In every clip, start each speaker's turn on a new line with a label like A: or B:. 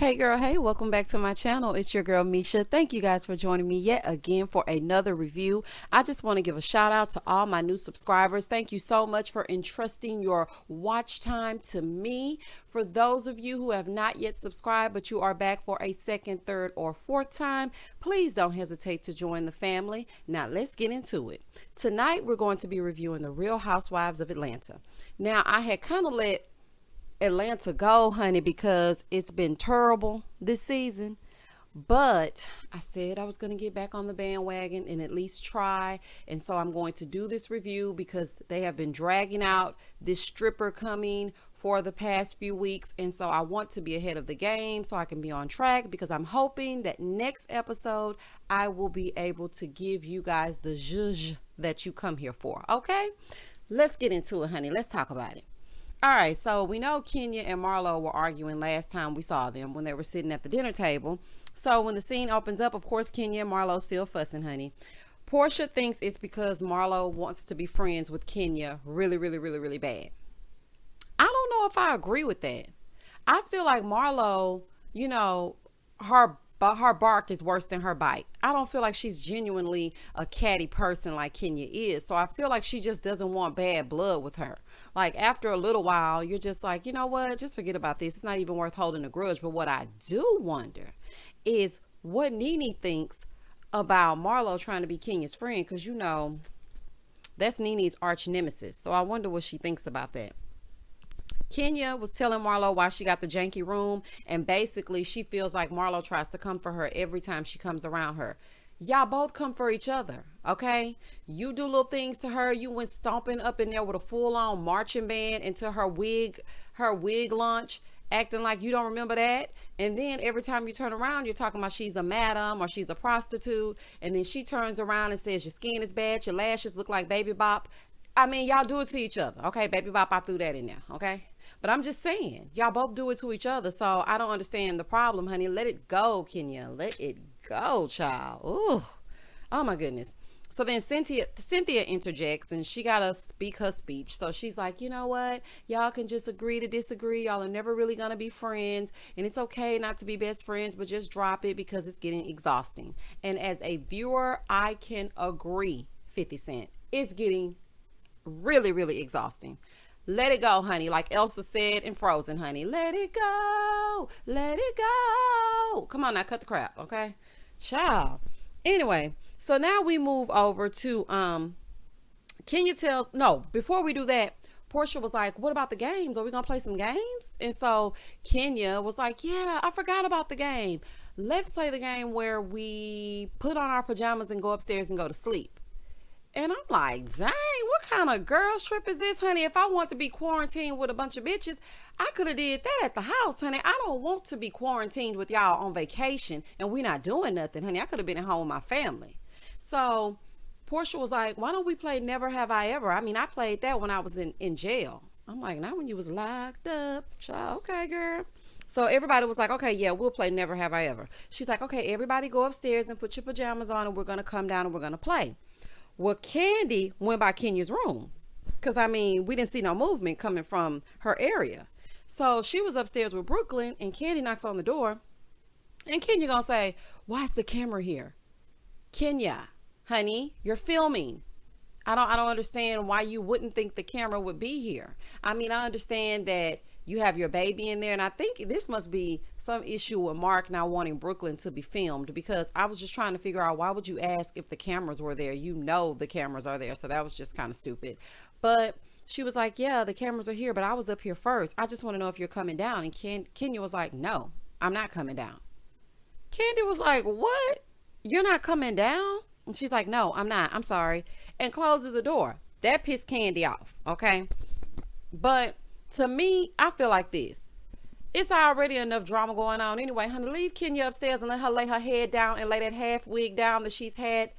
A: Hey girl, hey, welcome back to my channel. It's your girl Misha. Thank you guys for joining me yet again for another review. I just want to give a shout out to all my new subscribers. Thank you so much for entrusting your watch time to me. For those of you who have not yet subscribed, but you are back for a second, third, or fourth time, please don't hesitate to join the family. Now let's get into it. Tonight we're going to be reviewing the Real Housewives of Atlanta. Now I had kind of let Atlanta go, honey, because it's been terrible this season. But I said I was going to get back on the bandwagon and at least try. And so I'm going to do this review because they have been dragging out this stripper coming for the past few weeks. And so I want to be ahead of the game so I can be on track, because I'm hoping that next episode I will be able to give you guys the zhuzh that you come here for. Okay, let's get into it, honey. Let's talk about it. All right, so we know Kenya and Marlo were arguing last time we saw them when they were sitting at the dinner table. So when the scene opens up, of course, Kenya and Marlo still fussing, honey. Portia thinks it's because Marlo wants to be friends with Kenya really, really, really, really bad. I don't know if I agree with that. I feel like Marlo, her bark is worse than her bite. I don't feel like she's genuinely a catty person like Kenya is. So I feel like she just doesn't want bad blood with her. Like after a little while, you're just like, you know what? Just forget about this. It's not even worth holding a grudge. But what I do wonder is what Nene thinks about Marlo trying to be Kenya's friend. Because, that's Nene's arch nemesis. So I wonder what she thinks about that. Kenya was telling Marlo why she got the janky room, and basically she feels like Marlo tries to come for her every time she comes around her. Y'all both come for each other, okay? You do little things to her. You went stomping up in there with a full-on marching band into her wig launch, acting like you don't remember that. And then every time you turn around, you're talking about she's a madam or she's a prostitute. And then she turns around and says your skin is bad, your lashes look like Baby Bop. I mean, y'all do it to each other, okay? Baby Bop, I threw that in there, okay? But I'm just saying, y'all both do it to each other. So I don't understand the problem, honey. Let it go, Kenya. Let it go, child. Ooh. Oh, my goodness. So then Cynthia interjects, and she got to speak her speech. So she's like, you know what? Y'all can just agree to disagree. Y'all are never really going to be friends. And it's okay not to be best friends, but just drop it because it's getting exhausting. And as a viewer, I can agree, 50 Cent. It's getting really, really exhausting. Let it go, honey. Like Elsa said in Frozen, honey. Let it go. Let it go. Come on now, cut the crap, okay? Child. Anyway, so now we move over to before we do that, Portia was like, what about the games? Are we going to play some games? And so Kenya was like, yeah, I forgot about the game. Let's play the game where we put on our pajamas and go upstairs and go to sleep. And I'm like, dang, what kind of girls trip is this, honey? If I want to be quarantined with a bunch of bitches, I could have did that at the house, honey. I don't want to be quarantined with y'all on vacation and we not doing nothing, honey. I could have been at home with my family. So Portia was like, why don't we play Never Have I Ever? I mean, I played that when I was in jail. I'm like, not when you was locked up. Child, okay, girl. So everybody was like, okay, yeah, we'll play Never Have I Ever. She's like, okay, everybody go upstairs and put your pajamas on and we're going to come down and we're going to play. Well, Candy went by Kenya's room because, we didn't see no movement coming from her area. So she was upstairs with Brooklyn, and Candy knocks on the door. And Kenya going to say, why is the camera here? Kenya, honey, you're filming. I don't understand why you wouldn't think the camera would be here. I understand that you have your baby in there, and I think this must be some issue with Mark not wanting Brooklyn to be filmed, because I was just trying to figure out, why would you ask if the cameras were there? You know the cameras are there, so that was just kind of stupid. But she was like, yeah, the cameras are here, but I was up here first. I just want to know if you're coming down. And Kenya was like, no, I'm not coming down. Candy was like, what? You're not coming down? And she's like, no, I'm not. I'm sorry. And closes the door. That pissed Candy off, okay? But to me, I feel like this. It's already enough drama going on anyway, honey. Leave Kenya upstairs and let her lay her head down and lay that half wig down that she's had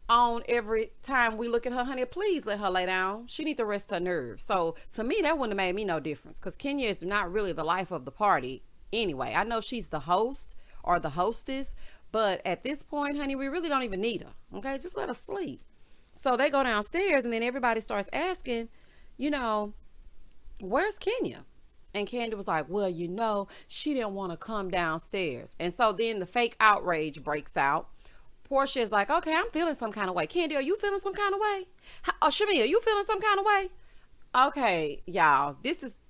A: on every time we look at her, honey. Please let her lay down. She needs to rest her nerves. So to me, that wouldn't have made me no difference, because Kenya is not really the life of the party anyway. I know she's the host or the hostess, but at this point, honey, we really don't even need her. Okay, just let her sleep. So they go downstairs, and then everybody starts asking, where's Kenya? And Candy was like, well, she didn't want to come downstairs. And so then the fake outrage breaks out. Portia is like, okay, I'm feeling some kind of way. Candy, are you feeling some kind of way? Shamia, are you feeling some kind of way? Okay, y'all,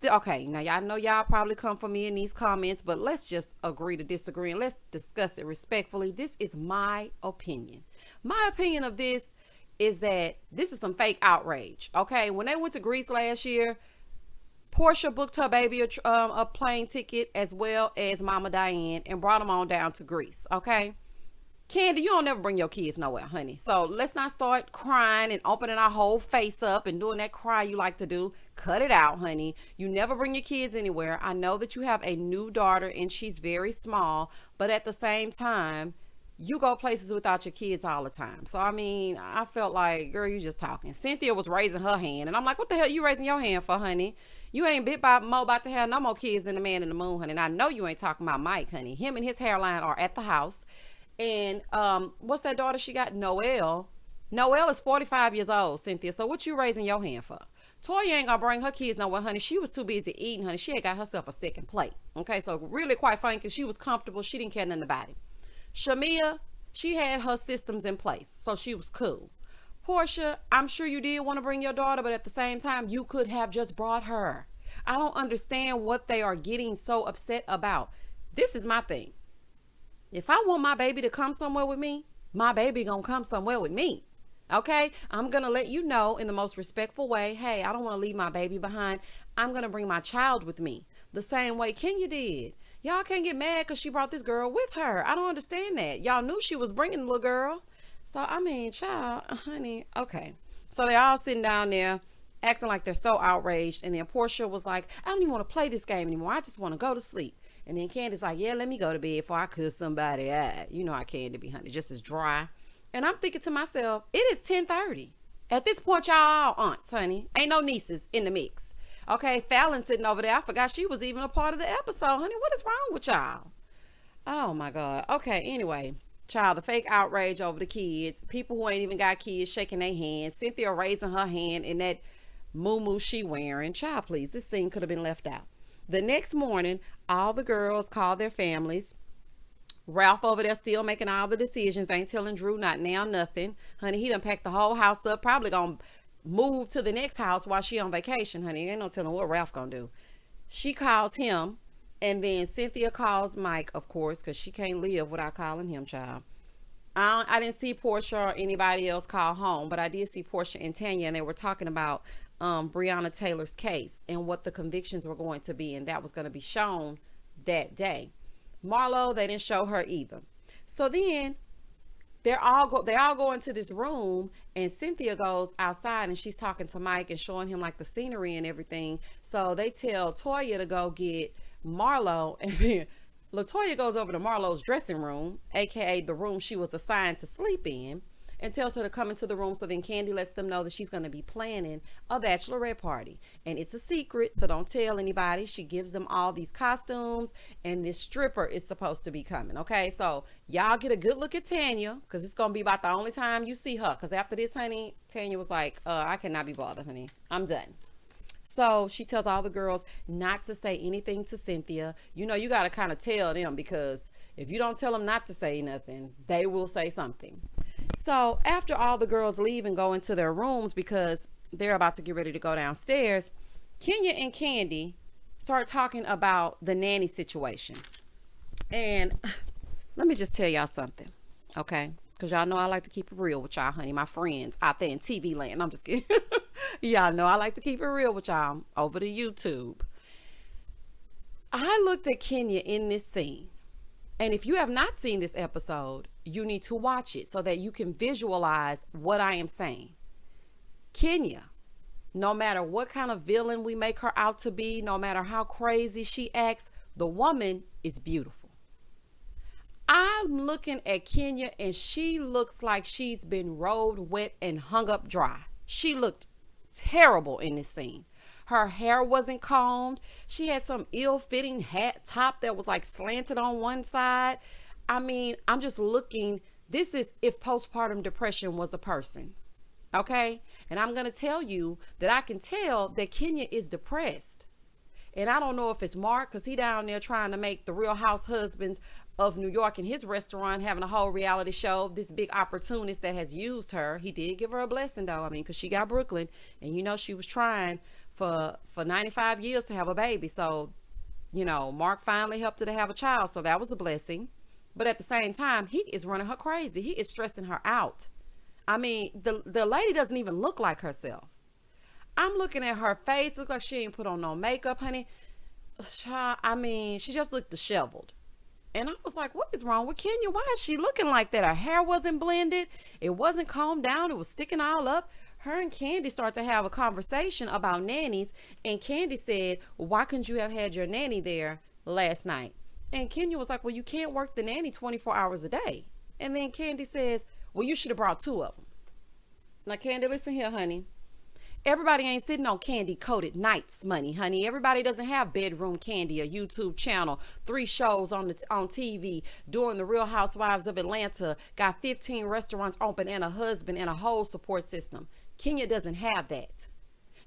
A: okay. Now, y'all know y'all probably come for me in these comments, but let's just agree to disagree and let's discuss it respectfully. This is my opinion. My opinion of this is that this is some fake outrage, okay? When they went to Greece last year, Portia booked her baby a plane ticket as well as Mama Diane and brought them on down to Greece, okay? Candy, you don't never bring your kids nowhere, honey. So let's not start crying and opening our whole face up and doing that cry you like to do. Cut it out, honey. You never bring your kids anywhere. I know that you have a new daughter and she's very small, but at the same time, you go places without your kids all the time. So, I mean, I felt like, girl, you just talking. Cynthia was raising her hand. And I'm like, what the hell you raising your hand for, honey? You ain't about to have no more kids than the man in the moon, honey. And I know you ain't talking about Mike, honey. Him and his hairline are at the house. And what's that daughter she got? Noelle. Noelle is 45 years old, Cynthia. So what you raising your hand for? Toya ain't gonna bring her kids nowhere, honey. She was too busy eating, honey. She had got herself a second plate. Okay, so really quite frankly, she was comfortable. She didn't care nothing about it. Shamia, she had her systems in place, so she was cool. Portia, I'm sure you did want to bring your daughter, but at the same time, you could have just brought her. I don't understand what they are getting so upset about. This is my thing. If I want my baby to come somewhere with me, my baby gonna come somewhere with me. Okay? I'm gonna let you know in the most respectful way, hey, I don't want to leave my baby behind. I'm gonna bring my child with me. The same way Kenya did. Y'all can't get mad because she brought this girl with her. I don't understand that. Y'all knew she was bringing the little girl. So, I mean, child, honey, okay. So they're all sitting down there acting like they're so outraged. And then Portia was like, I don't even want to play this game anymore. I just want to go to sleep. And then Candy's like, yeah, let me go to bed before I cuss somebody out. You know how Candy be, honey, just as dry. And I'm thinking to myself, it is 10:30. At this point, y'all all aunts, honey. Ain't no nieces in the mix. Okay, Fallon sitting over there. I forgot she was even a part of the episode, honey. What is wrong with y'all? Oh, my God. Okay, anyway. Child, the fake outrage over the kids. People who ain't even got kids shaking their hands. Cynthia raising her hand in that muumuu she wearing. Child, please, this scene could have been left out. The next morning, all the girls called their families. Ralph over there still making all the decisions. Ain't telling Drew not now, nothing. Honey, he done packed the whole house up. Probably gonna move to the next house while she on vacation, honey. Ain't no telling what Ralph gonna do. She calls him, and then Cynthia calls Mike, of course, because she can't live without calling him, child. I didn't see Portia or anybody else call home, but I did see Portia and Tanya, and they were talking about Breonna Taylor's case and what the convictions were going to be, and that was going to be shown that day. Marlo, they didn't show her either. So then they all go into this room, and Cynthia goes outside and she's talking to Mike and showing him like the scenery and everything. So they tell Toya to go get Marlo, and then LaToya goes over to Marlo's dressing room, aka the room she was assigned to sleep in, and tells her to come into the room. So then Candy lets them know that she's going to be planning a bachelorette party, and it's a secret, so don't tell anybody. She gives them all these costumes, and this stripper is supposed to be coming. Okay, so y'all get a good look at Tanya, because it's going to be about the only time you see her, because after this, honey, Tanya was like, I cannot be bothered, honey. I'm done. So she tells all the girls not to say anything to Cynthia. You know, you got to kind of tell them, because if you don't tell them not to say nothing, they will say something. So after all the girls leave and go into their rooms because they're about to get ready to go downstairs, Kenya and Candy start talking about the nanny situation. And let me just tell y'all something, okay? Because y'all know I like to keep it real with y'all, honey. My friends out there in TV land. I'm just kidding. Y'all know I like to keep it real with y'all over to YouTube. I looked at Kenya in this scene. And if you have not seen this episode, you need to watch it so that you can visualize what I am saying. Kenya, no matter what kind of villain we make her out to be, no matter how crazy she acts, the woman is beautiful. I'm looking at Kenya and she looks like she's been rolled wet and hung up dry. She looked terrible in this scene. Her hair wasn't combed. She had some ill-fitting hat top that was like slanted on one side. I mean, I'm just looking. This is if postpartum depression was a person. Okay? And I'm going to tell you that I can tell that Kenya is depressed. And I don't know if it's Mark, because he down there trying to make the Real House Husbands of New York in his restaurant, having a whole reality show. This big opportunist that has used her. He did give her a blessing, though. I mean, because she got Brooklyn, and you know she was trying for 95 years to have a baby. So, you know, Mark finally helped her to have a child. So that was a blessing. But at the same time, he is running her crazy. He is stressing her out. I mean, the lady doesn't even look like herself. I'm looking at her face. Looks like she ain't put on no makeup, honey. I mean, she just looked disheveled. And I was like, what is wrong with Kenya? Why is she looking like that? Her hair wasn't blended. It wasn't combed down. It was sticking all up. Her and Candy started to have a conversation about nannies. And Candy said, well, why couldn't you have had your nanny there last night? And Kenya was like, well, you can't work the nanny 24 hours a day. And then Candy says, well, you should have brought two of them. Now, Candy, listen here, honey. Everybody ain't sitting on candy coated nights money, honey. Everybody doesn't have bedroom candy, a YouTube channel, 3 shows on TV, doing the Real Housewives of Atlanta, got 15 restaurants open and a husband and a whole support system. Kenya doesn't have that.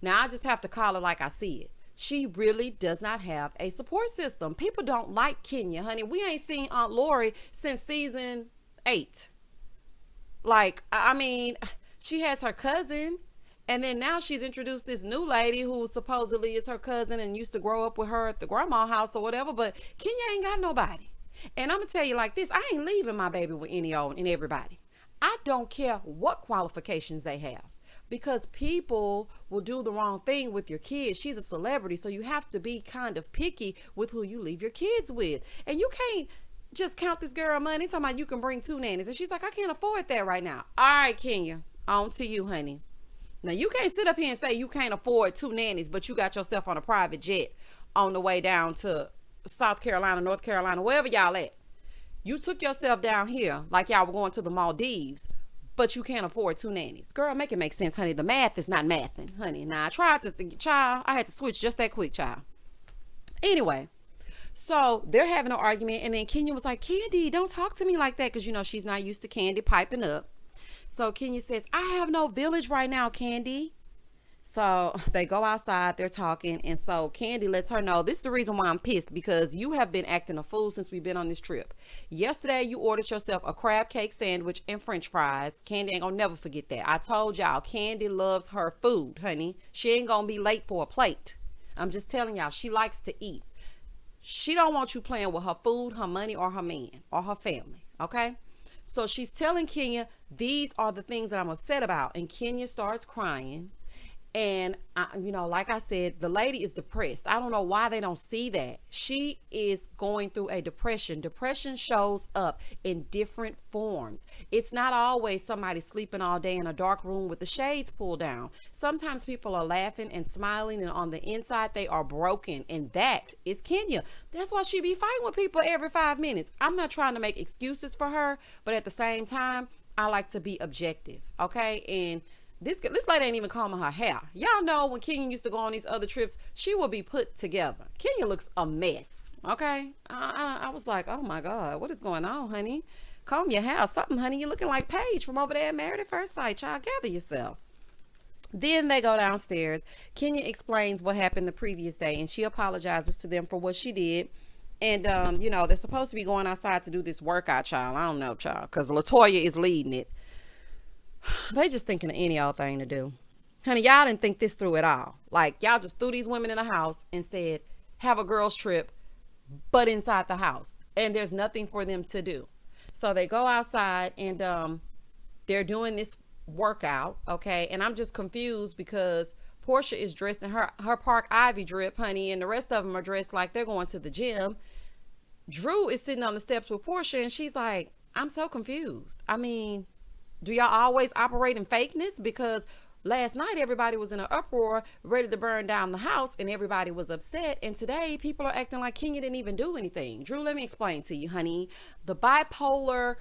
A: Now, I just have to call it like I see it. She really does not have a support system. People don't like Kenya, honey. We ain't seen Aunt Lori since season 8. Like, I mean, she has her cousin. And then now she's introduced this new lady who supposedly is her cousin and used to grow up with her at the grandma house or whatever. But Kenya ain't got nobody. And I'm going to tell you like this. I ain't leaving my baby with any old and everybody. I don't care what qualifications they have. Because people will do the wrong thing with your kids. She's a celebrity. So you have to be kind of picky with who you leave your kids with. And you can't just count this girl money talking about you can bring 2 nannies. And she's like, I can't afford that right now. All right, Kenya. On to you, honey. Now, you can't sit up here and say you can't afford 2 nannies, but you got yourself on a private jet on the way down to South Carolina, North Carolina, wherever y'all at. You took yourself down here like y'all were going to the Maldives, but you can't afford 2 nannies. Girl, make it make sense, honey. The math is not mathing, honey. Now, I tried this, child. I had to switch just that quick, child. Anyway, so they're having an argument, and then Kenya was like, Candy, don't talk to me like that, because, you know, she's not used to Candy piping up. So Kenya says, I have no village right now, Candy. So they go outside, they're talking. And so Candy lets her know, this is the reason why I'm pissed, because you have been acting a fool since we've been on this trip. Yesterday, you ordered yourself a crab cake sandwich and French fries. Candy ain't gonna never forget that. I told y'all, Candy loves her food, honey. She ain't gonna be late for a plate. I'm just telling y'all, she likes to eat. She don't want you playing with her food, her money, or her man, or her family, okay? So she's telling Kenya, these are the things that I'm upset about. And Kenya starts crying. And, you know, like I said, the lady is depressed. I don't know why they don't see that. She is going through a depression. Depression shows up in different forms. It's not always somebody sleeping all day in a dark room with the shades pulled down. Sometimes people are laughing and smiling, and on the inside, they are broken. And that is Kenya. That's why she be fighting with people every 5 minutes. I'm not trying to make excuses for her, but at the same time, I like to be objective, okay? And this lady ain't even combing her hair. Y'all know when Kenya used to go on these other trips, she would be put together. Kenya looks a mess, okay? I was like, oh my God, what is going on, honey? Comb your hair or something, honey. You're looking like Paige from over there at Married at First Sight. Y'all gather yourself. Then they go downstairs. Kenya explains what happened the previous day, and she apologizes to them for what she did. And, you know, they're supposed to be going outside to do this workout, child. I don't know, child, because LaToya is leading it. They just thinking of any old thing to do. Honey, y'all didn't think this through at all. Like, y'all just threw these women in the house and said, have a girls trip, but inside the house. And there's nothing for them to do. So they go outside and they're doing this workout, okay? And I'm just confused because Portia is dressed in her Park Ivy drip, honey, and the rest of them are dressed like they're going to the gym. Drew is sitting on the steps with Portia, and she's like, I'm so confused. I mean, do y'all always operate in fakeness? Because last night everybody was in an uproar, ready to burn down the house, and everybody was upset. And today people are acting like Kenya didn't even do anything. Drew, let me explain to you, honey. The bipolar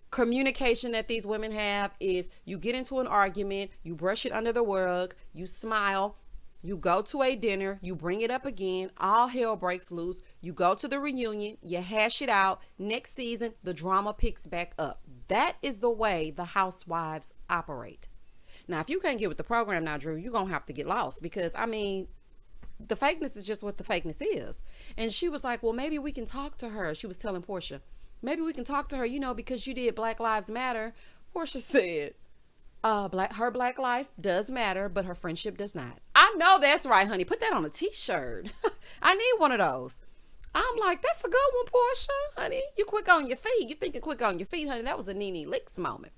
A: communication that these women have is you get into an argument, you brush it under the rug, you smile, you go to a dinner, you bring it up again, all hell breaks loose, you go to the reunion, you hash it out, next season the drama picks back up. That is the way the housewives operate. Now, if you can't get with the program now, Drew, you're going to have to get lost because, I mean, The fakeness is just what the fakeness is. And she was like, well, maybe we can talk to her. She was telling Portia, maybe we can talk to her, because you did Black Lives Matter. Portia said, her black life does matter, but her friendship does not. I know that's right, honey. Put that on a t-shirt. I need one of those. I'm like, that's a good one, Portia, honey. You quick on your feet. You thinking quick on your feet, honey. That was a Nene Leakes moment.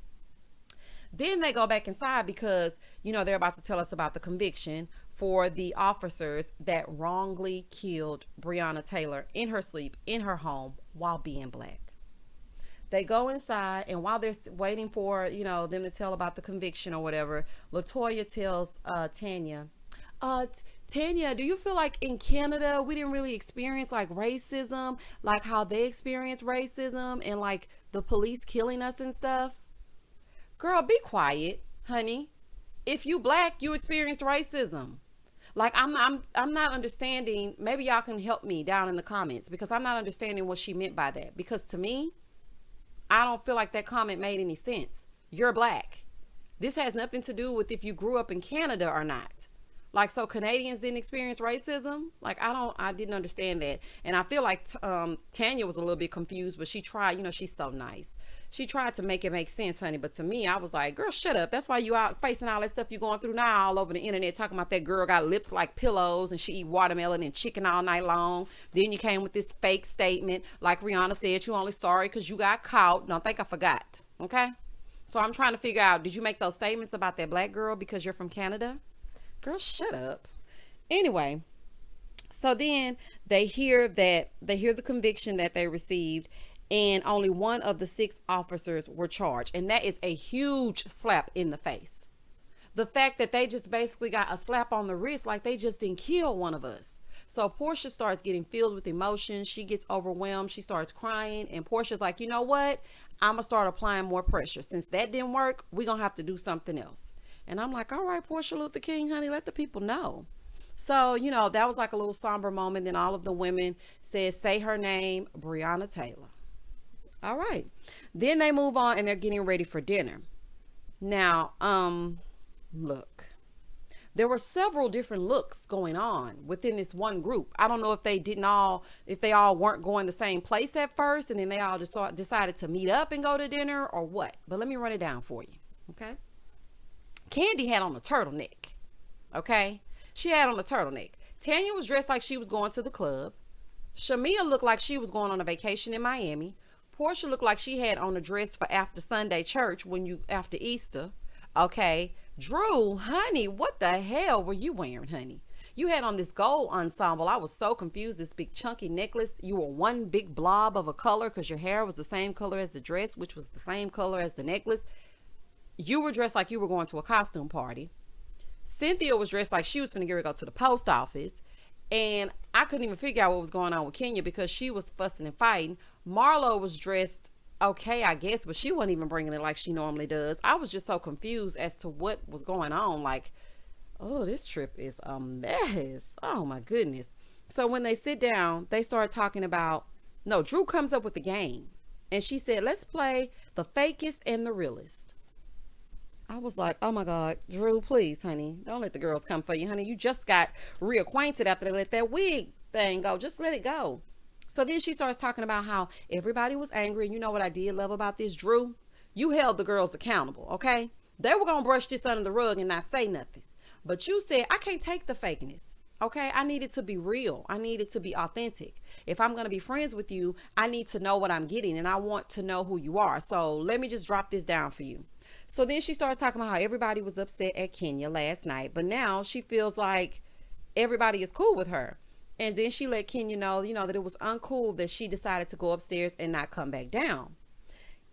A: Then they go back inside because, they're about to tell us about the conviction for the officers that wrongly killed Breonna Taylor in her sleep, in her home, while being Black. They go inside, and while they're waiting for, them to tell about the conviction or whatever, LaToya tells Tanya, Tanya, do you feel like in Canada we didn't really experience like racism, like how they experience racism and like the police killing us and stuff? Girl, be quiet, honey. If you Black, you experienced racism. Like I'm not understanding. Maybe y'all can help me down in the comments, because I'm not understanding what she meant by that. Because to me, I don't feel like that comment made any sense. You're Black. This has nothing to do with if you grew up in Canada or not. Like, so Canadians didn't experience racism? Like, I didn't understand that. And I feel like Tanya was a little bit confused, but she tried, she's so nice. She tried to make it make sense, honey. But to me, I was like, girl, shut up. That's why you out facing all that stuff you going through now all over the internet, talking about that girl got lips like pillows and she eat watermelon and chicken all night long. Then you came with this fake statement. Like Rihanna said, you only sorry because you got caught. Don't think I forgot. Okay? So I'm trying to figure out, did you make those statements about that Black girl because you're from Canada? Girl, shut up. Anyway, so then they hear the conviction that they received, and only one of the 6 officers were charged. And that is a huge slap in the face. The fact that they just basically got a slap on the wrist, like they just didn't kill one of us. So Portia starts getting filled with emotion. She gets overwhelmed. She starts crying. And Portia's like, you know what? I'm going to start applying more pressure. Since that didn't work, we're going to have to do something else. And I'm like, all right, Portia Luther King, honey, let the people know. So, that was like a little somber moment. Then all of the women said, say her name, Breonna Taylor. All right. Then they move on and they're getting ready for dinner. Now, look, there were several different looks going on within this one group. I don't know if they all weren't going the same place at first, and then they all just decided to meet up and go to dinner, or what. But let me run it down for you. Okay. Candy had on a turtleneck. Okay. She had on a turtleneck. Tanya was dressed like she was going to the club. Shamia looked like she was going on a vacation in Miami. Portia looked like she had on a dress for after Sunday church after Easter. Okay. Drew, honey, what the hell were you wearing, honey? You had on this gold ensemble. I was so confused. This big chunky necklace. You were one big blob of a color because your hair was the same color as the dress, which was the same color as the necklace. You were dressed like you were going to a costume party. Cynthia was dressed like she was going to go to the post office. And I couldn't even figure out what was going on with Kenya because she was fussing and fighting. Marlo was dressed okay, I guess, but she wasn't even bringing it like she normally does. I was just so confused as to what was going on. Like, oh, this trip is a mess. Oh, my goodness. So when they sit down, they start talking about, Drew comes up with the game. And she said, let's play the fakest and the realest. I was like, oh my God, Drew, please, honey, don't let the girls come for you, honey. You just got reacquainted after they let that wig thing go. Just let it go. So then she starts talking about how everybody was angry. And you know what I did love about this, Drew? You held the girls accountable, okay? They were going to brush this under the rug and not say nothing. But you said, I can't take the fakeness, okay? I need it to be real. I need it to be authentic. If I'm going to be friends with you, I need to know what I'm getting, and I want to know who you are. So let me just drop this down for you. So then she starts talking about how everybody was upset at Kenya last night, but now she feels like everybody is cool with her. And then she let Kenya know, that it was uncool that she decided to go upstairs and not come back down.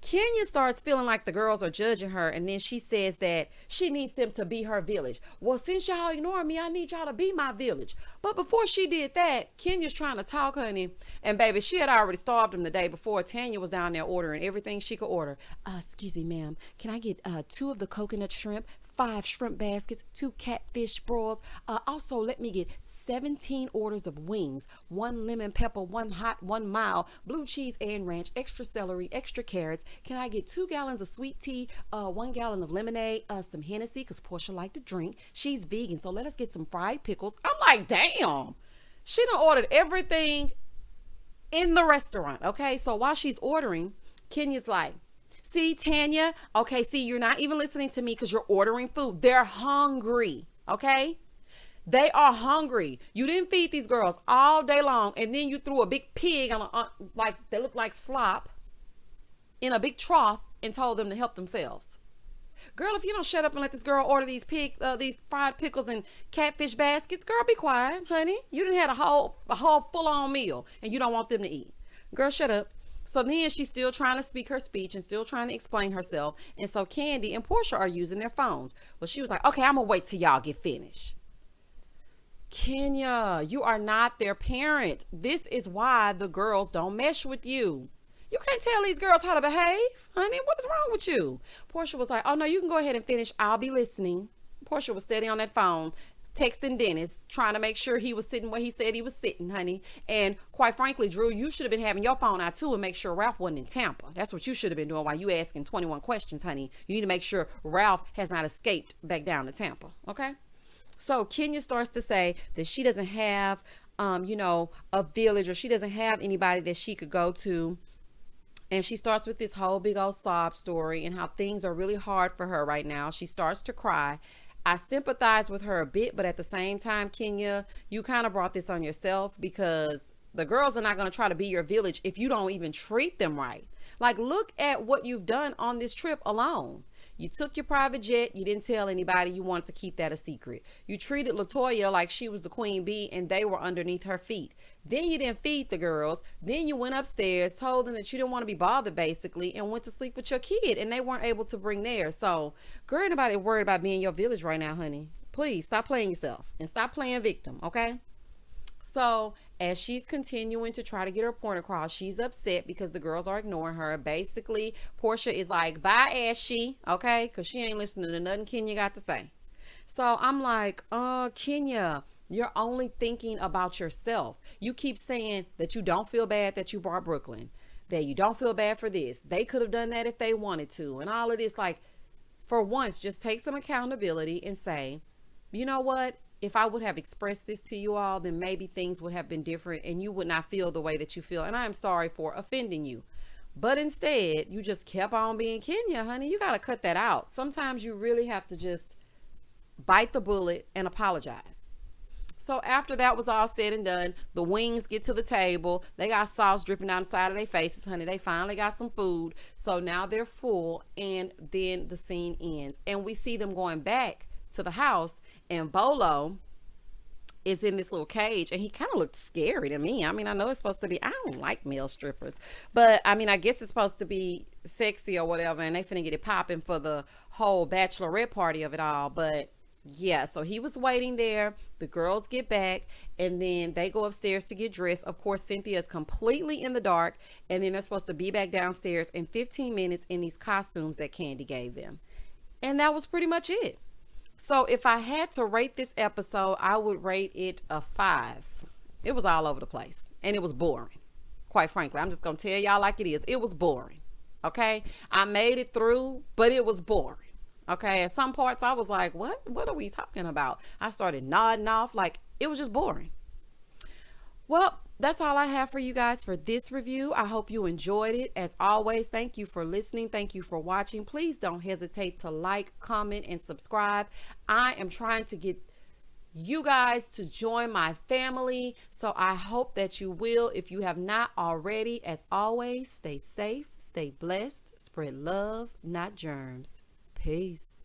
A: Kenya starts feeling like the girls are judging her, and then she says that she needs them to be her village. Well, since y'all ignore me, I need y'all to be my village. But before she did that, Kenya's trying to talk, honey. And baby, she had already starved him the day before. Tanya was down there ordering everything she could order. Excuse me, ma'am. Can I get 2 of the coconut shrimp, 5 shrimp baskets, 2 catfish broils. Also, let me get 17 orders of wings, 1 lemon pepper, 1 hot, 1 mild, blue cheese and ranch, extra celery, extra carrots. Can I get 2 gallons of sweet tea, 1 gallon of lemonade, some Hennessy, because Portia liked to drink. She's vegan, so let us get some fried pickles. I'm like, damn. She done ordered everything in the restaurant, okay? So while she's ordering, Kenya's like, see, Tanya, okay, see, you're not even listening to me because you're ordering food. They're hungry, okay? They are hungry. You didn't feed these girls all day long, and then you threw a big pig on like they look like slop in a big trough and told them to help themselves. Girl, if you don't shut up and let this girl order these fried pickles and catfish baskets, girl, be quiet, honey. You done had a whole full-on meal, and you don't want them to eat. Girl, shut up. So then she's still trying to speak her speech and still trying to explain herself. And so Candy and Portia are using their phones. Well, she was like, okay, I'm going to wait till y'all get finished. Kenya, you are not their parent. This is why the girls don't mesh with you. You can't tell these girls how to behave. Honey, what is wrong with you? Portia was like, oh, no, you can go ahead and finish. I'll be listening. Portia was steady on that phone, texting Dennis, trying to make sure he was sitting where he said he was sitting, honey. And quite frankly, Drew, you should have been having your phone out too and make sure Ralph wasn't in Tampa. That's what you should have been doing while you asking 21 questions, honey. You need to make sure Ralph has not escaped back down to Tampa, okay? So Kenya starts to say that she doesn't have, a village, or she doesn't have anybody that she could go to. And she starts with this whole big old sob story and how things are really hard for her right now. She starts to cry. I sympathize with her a bit, but at the same time, Kenya, you kind of brought this on yourself, because the girls are not going to try to be your village if you don't even treat them right. Like, look at what you've done on this trip alone. You took your private jet. You didn't tell anybody. You wanted to keep that a secret. You treated LaToya like she was the queen bee and they were underneath her feet. Then you didn't feed the girls. Then you went upstairs, told them that you didn't want to be bothered, basically, and went to sleep with your kid, and they weren't able to bring theirs. So, girl, anybody worried about being your village right now, honey? Please stop playing yourself and stop playing victim, okay? So as she's continuing to try to get her point across, she's upset because the girls are ignoring her. Basically, Portia is like, bye, Ashy, okay? Because she ain't listening to nothing Kenya got to say. So I'm like, Kenya, you're only thinking about yourself. You keep saying that you don't feel bad that you brought Brooklyn, that you don't feel bad for this. They could have done that if they wanted to. And all of this, like, for once, just take some accountability and say, you know what? If I would have expressed this to you all, then maybe things would have been different and you would not feel the way that you feel. And I am sorry for offending you. But instead, you just kept on being Kenya, honey. You got to cut that out. Sometimes you really have to just bite the bullet and apologize. So after that was all said and done, the wings get to the table. They got sauce dripping down the side of their faces, honey. They finally got some food. So now they're full, and then the scene ends. And we see them going back to the house, and Bolo is in this little cage, and he kind of looked scary to me. I mean, I know it's supposed to be, I don't like male strippers, but I mean, I guess it's supposed to be sexy or whatever, and they finna get it popping for the whole bachelorette party of it all. But yeah, so he was waiting there. The girls get back, and then they go upstairs to get dressed. Of course, Cynthia is completely in the dark, and then they're supposed to be back downstairs in 15 minutes in these costumes that Candy gave them. And that was pretty much it. So if I had to rate this episode, I would rate it a 5. It was all over the place, and it was boring. Quite frankly, I'm just going to tell y'all like it is. It was boring. Okay. I made it through, but it was boring. Okay. At some parts I was like, what are we talking about? I started nodding off, like it was just boring. Well, that's all I have for you guys for this review. I hope you enjoyed it. As always, thank you for listening. Thank you for watching. Please don't hesitate to like, comment, and subscribe. I am trying to get you guys to join my family, so I hope that you will. If you have not already, as always, stay safe, stay blessed, spread love, not germs. Peace.